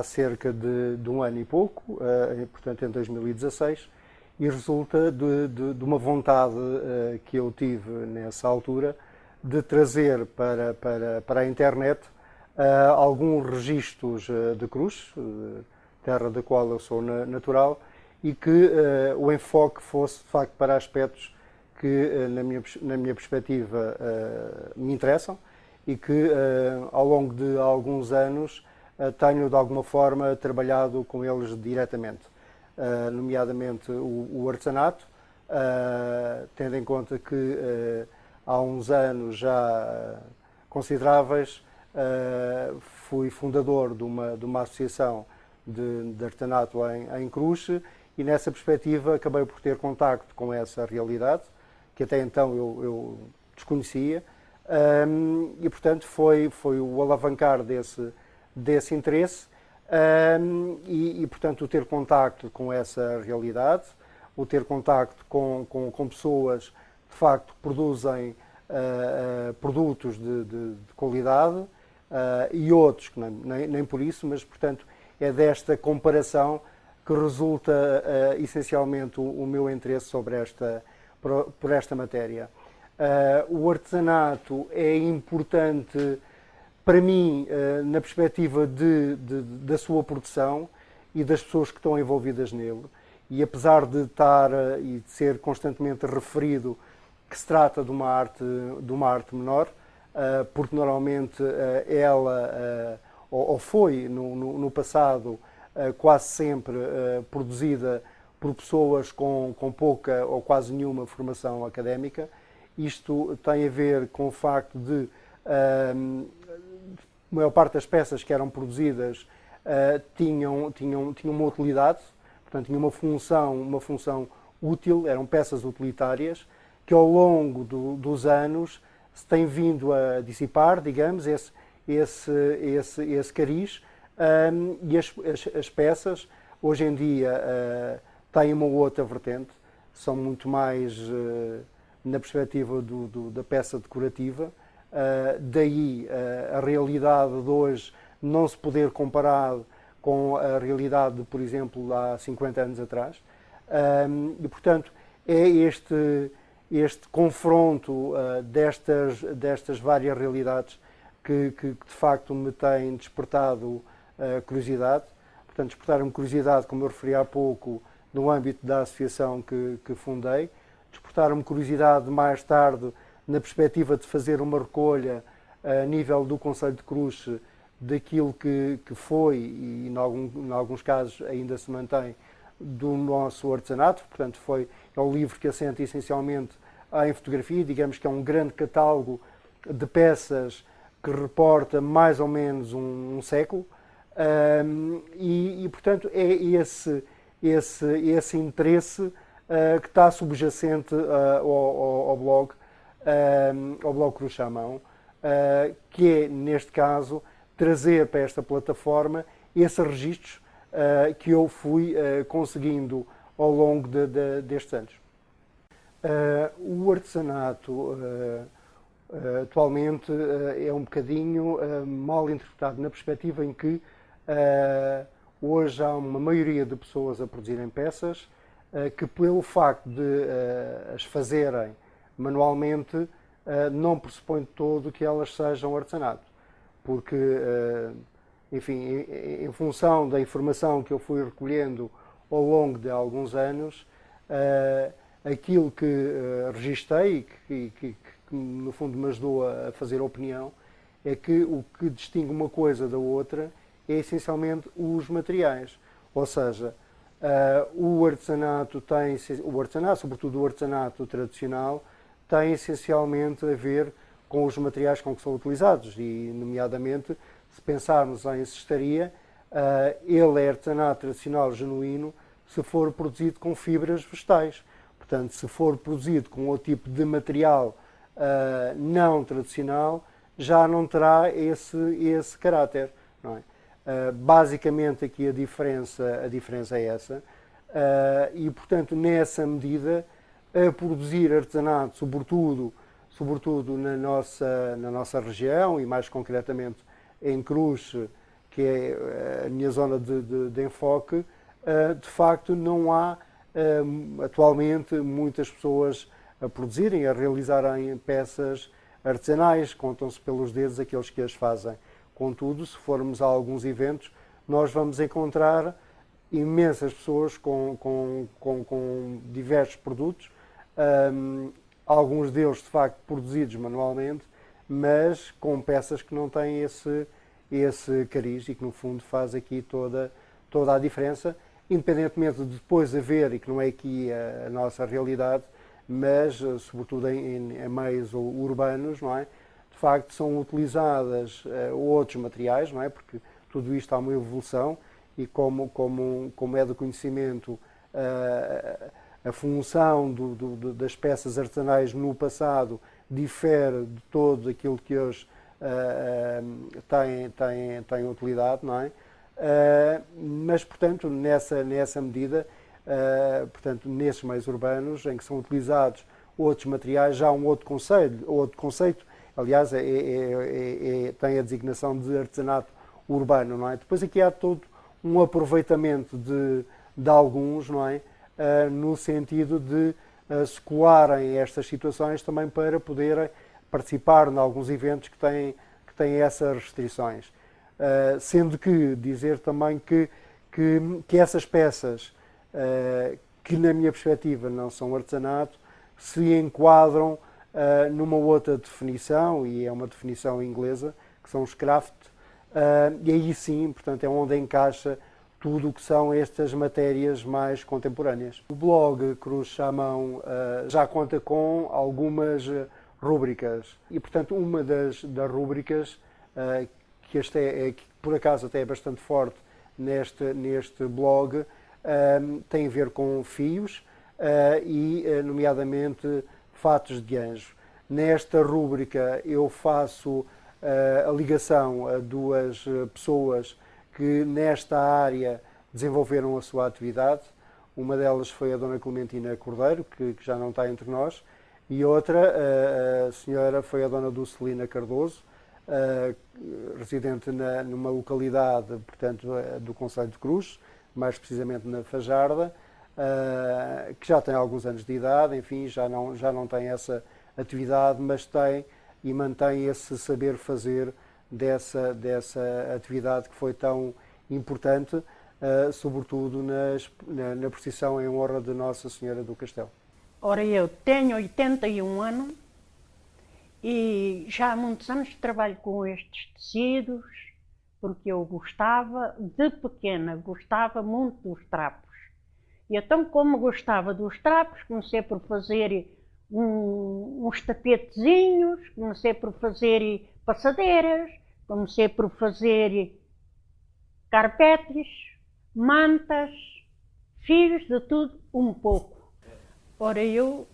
há cerca de um ano e pouco, portanto em 2016, e resulta de uma vontade que eu tive nessa altura de trazer para a internet alguns registros de Cruz, terra da qual eu sou natural, e que o enfoque fosse de facto para aspectos que na minha perspectiva me interessam e que ao longo de alguns anos tenho de alguma forma trabalhado com eles diretamente, nomeadamente o artesanato, tendo em conta que há uns anos já consideráveis fui fundador de uma associação de artesanato em Cruz, e nessa perspectiva acabei por ter contacto com essa realidade que até então eu desconhecia, e portanto foi o alavancar desse interesse, e portanto o ter contacto com essa realidade, o ter contacto com pessoas que de facto produzem produtos de qualidade, e outros que nem por isso, mas portanto é desta comparação que resulta essencialmente o meu interesse por esta matéria. O artesanato é importante para mim na perspectiva da sua produção e das pessoas que estão envolvidas nele, e apesar de estar e de ser constantemente referido que se trata de uma arte menor, porque normalmente ela ou foi no passado quase sempre produzida por pessoas com pouca ou quase nenhuma formação académica. Isto tem a ver com o facto de a maior parte das peças que eram produzidas tinham uma utilidade, portanto tinham uma função útil, eram peças utilitárias, que ao longo dos anos se tem vindo a dissipar, digamos, esse cariz, e as peças hoje em dia têm uma outra vertente, são muito mais na perspectiva da peça decorativa, daí a realidade de hoje não se poder comparar com a realidade de, por exemplo, há 50 anos atrás, e portanto é este confronto destas várias realidades que de facto me tem despertado curiosidade. Portanto, despertaram-me curiosidade, como eu referi há pouco, no âmbito da associação que fundei. Despertaram-me curiosidade mais tarde na perspectiva de fazer uma recolha a nível do Concelho de Cruz daquilo que foi, e em alguns casos ainda se mantém, do nosso artesanato. Portanto, é um livro que assenta essencialmente em fotografia, digamos que é um grande catálogo de peças que reporta mais ou menos um século, e portanto é esse interesse que está subjacente ao blog Cruz à Mão, que é, neste caso, trazer para esta plataforma esses registros que eu fui conseguindo ao longo destes anos. O artesanato atualmente é um bocadinho mal interpretado na perspectiva em que hoje há uma maioria de pessoas a produzirem peças que, pelo facto de as fazerem manualmente, não pressupõe de todo que elas sejam artesanato, porque, enfim, em função da informação que eu fui recolhendo ao longo de alguns anos, aquilo que registrei e que no fundo me ajudou a fazer a opinião é que o que distingue uma coisa da outra é essencialmente os materiais. Ou seja, o artesanato, sobretudo o artesanato tradicional, tem essencialmente a ver com os materiais com que são utilizados, e nomeadamente, se pensarmos em cestaria, ele é artesanato tradicional genuíno se for produzido com fibras vegetais. Portanto, se for produzido com outro tipo de material não tradicional, já não terá esse caráter, não é? Basicamente aqui a diferença é essa, e portanto nessa medida a produzir artesanato, sobretudo na nossa região e mais concretamente em Cruz, que é a minha zona de enfoque, de facto não há atualmente muitas pessoas a produzirem, a realizarem peças artesanais, contam-se pelos dedos aqueles que as fazem. Contudo, se formos a alguns eventos, nós vamos encontrar imensas pessoas com diversos produtos, alguns deles de facto produzidos manualmente, mas com peças que não têm esse cariz e que no fundo faz aqui toda a diferença, independentemente de depois haver, e que não é aqui a nossa realidade, mas sobretudo em meios urbanos, não é? De facto são utilizadas outros materiais, não é? Porque tudo isto há uma evolução e como é do conhecimento a função das peças artesanais no passado difere de todo aquilo que hoje tem utilidade, não é? Mas, portanto, nessa medida, portanto, nesses meios urbanos em que são utilizados outros materiais, já há um outro conceito, aliás, tem a designação de artesanato urbano, não é? Depois aqui há todo um aproveitamento de alguns, não é? No sentido de se colarem estas situações também para poderem participar em alguns eventos que têm essas restrições. Sendo que dizer também que essas peças, que na minha perspectiva não são artesanato, se enquadram numa outra definição, e é uma definição inglesa, que são os craft, e aí sim, portanto, é onde encaixa tudo o que são estas matérias mais contemporâneas. O blog Cruz Chamão já conta com algumas rúbricas e, portanto, uma das rúbricas que por acaso até é bastante forte neste blog tem a ver com fios e, nomeadamente, fatos de anjo. Nesta rúbrica eu faço a ligação a duas pessoas que nesta área desenvolveram a sua atividade. Uma delas foi a Dona Clementina Cordeiro, que já não está entre nós, e outra, a senhora, foi a Dona Dulcelina Cardoso, residente numa localidade, portanto, do concelho de Cruz, mais precisamente na Fajarda, que já tem alguns anos de idade, enfim, já não tem essa atividade, mas tem e mantém esse saber fazer dessa atividade que foi tão importante, sobretudo na procissão em honra de Nossa Senhora do Castelo. Ora, eu tenho 81 anos e já há muitos anos trabalho com estes tecidos, porque eu de pequena, gostava muito dos trapos. E então, como gostava dos trapos, comecei por fazer uns tapetezinhos, comecei por fazer passadeiras, comecei por fazer carpetes, mantas, fios, de tudo um pouco. Ora, eu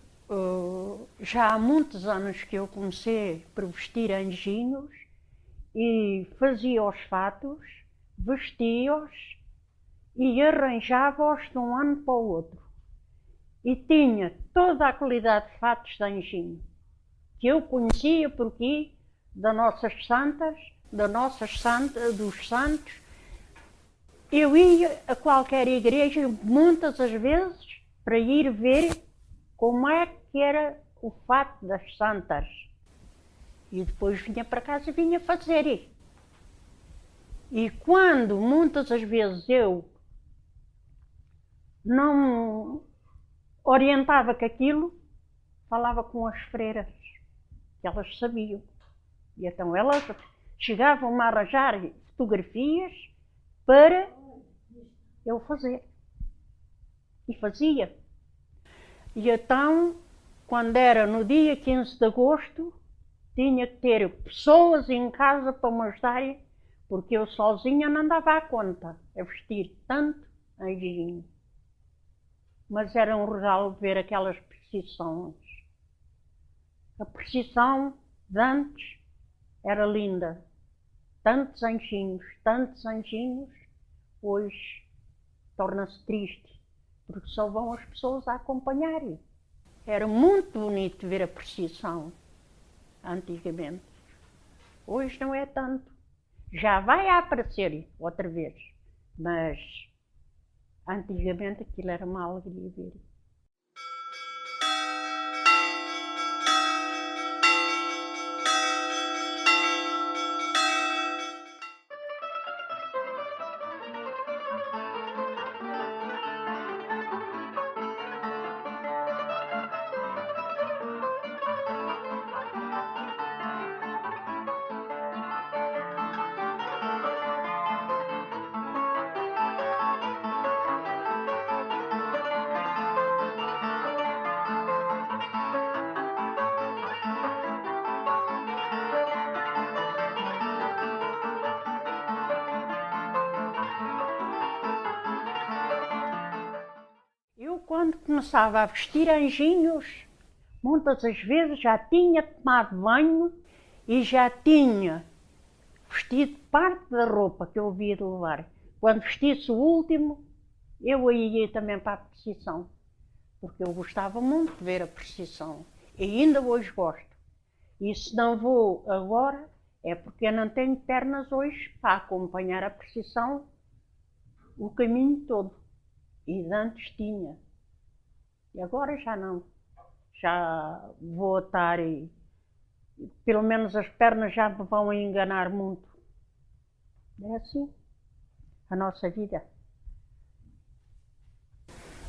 já há muitos anos que eu comecei por vestir anjinhos e fazia os fatos, vestia-os e arranjava-os de um ano para o outro. E tinha toda a qualidade de fatos de anjinho, que eu conhecia porque das nossas santas, dos santos. Eu ia a qualquer igreja muitas as vezes para ir ver como é que era o fato das santas. E depois vinha para casa e vinha fazer. E quando muitas as vezes eu não orientava com aquilo, falava com as freiras, que elas sabiam. E então elas chegavam a arranjar fotografias para eu fazer. E fazia. E então, quando era no dia 15 de agosto, tinha que ter pessoas em casa para me ajudarem, porque eu sozinha não dava a conta a vestir tanto anjinho. Mas era um regalo ver aquelas procissões. A procissão de antes era linda. Tantos anjinhos, hoje torna-se triste, porque só vão as pessoas a acompanhar. Era muito bonito ver a procissão, antigamente. Hoje não é tanto. já vai aparecer outra vez, mas antigamente aquilo era uma alegria ver. Eu, quando começava a vestir anjinhos, muitas das vezes já tinha tomado banho e já tinha vestido parte da roupa que eu havia de levar. Quando vestisse o último, eu ia também para a procissão, porque eu gostava muito de ver a procissão e ainda hoje gosto. E se não vou agora, é porque eu não tenho pernas hoje para acompanhar a procissão o caminho todo. E antes tinha. E agora já não. Já vou estar e pelo menos as pernas já me vão enganar muito. É assim a nossa vida.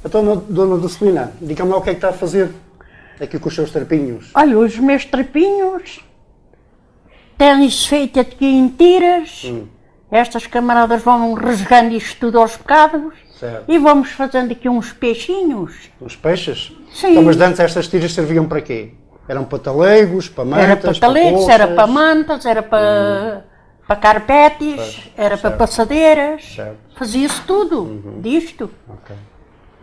Então, Dona Dulcelina, diga-me lá o que é que está a fazer aqui com os seus trapinhos. Olha, os meus trapinhos têm-se feito aqui em tiras. Estas camaradas vão rasgando isto tudo aos bocados. Certo. E vamos fazendo aqui uns peixinhos. Os peixes? Sim. Então, mas antes estas tiras serviam para quê? Eram para talegos, para mantas, Era para talegos, colchas? era para mantas, era para carpetes, era para passadeiras. Certo. Fazia-se tudo disto. Ok.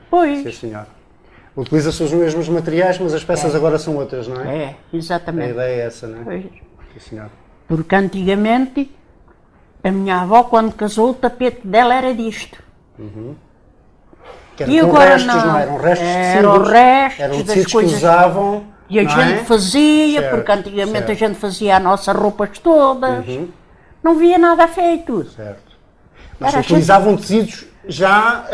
Pois. Sim, senhor. Utiliza-se os mesmos materiais, mas as peças agora são outras, não é? É, exatamente. A ideia é essa, não é? Pois. Sim, senhor. Porque antigamente, a minha avó, quando casou, o tapete dela era disto. Que eram E com agora restos, não eram restos de tecidos. Eram restos Eram das tecidos coisas. que usavam. E a não gente é? fazia, Certo, porque antigamente certo. a gente fazia as nossas roupas todas. Não via nada feito. Certo. Mas Era utilizavam tecidos já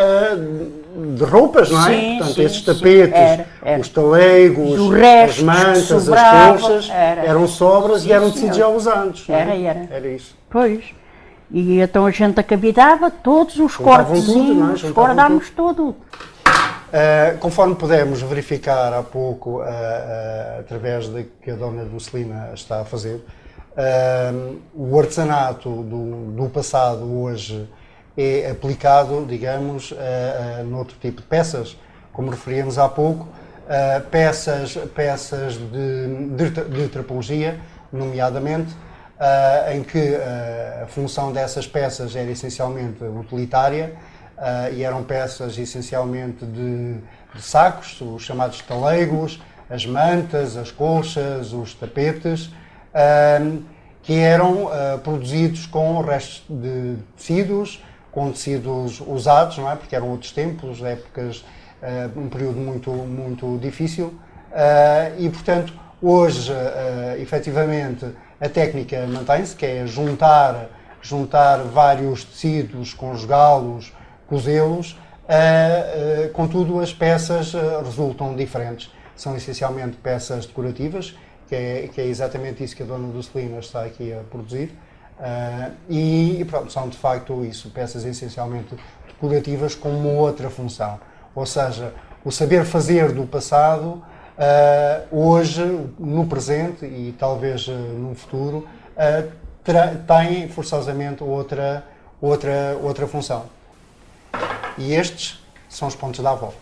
de roupas, não é? Sim, Portanto, sim, esses sim. tapetes, Era. os talegos, Os restos as mantas, que as sobravam, colchas, era. eram sobras Sim, e eram senhor. tecidos já usados. não é? Era. Era isso. Pois. E então a gente acabidava todos os Juntavam cortezinhos, tudo, não é? Juntavam guardámos tudo. Conforme pudemos verificar há pouco, através do que a Dona Dulcelina está a fazer, o artesanato do passado hoje é aplicado, digamos, noutro tipo de peças, como referíamos há pouco, peças de trapologia, nomeadamente, em que a função dessas peças era essencialmente utilitária, e eram peças essencialmente de sacos, os chamados talegos, as mantas, as colchas, os tapetes, que eram produzidos com restos de tecidos, com tecidos usados, não é? Porque eram outros tempos, épocas, um período muito difícil, e portanto hoje efetivamente a técnica mantém-se, que é juntar vários tecidos, conjugá-los, cozê-los, contudo as peças resultam diferentes. São essencialmente peças decorativas, que é exatamente isso que a Dona Dulcelina está aqui a produzir, e pronto, são de facto isso, peças essencialmente decorativas com uma outra função. Ou seja, o saber fazer do passado, hoje, no presente e talvez no futuro, tem forçosamente outra função. E estes são os pontos da avó.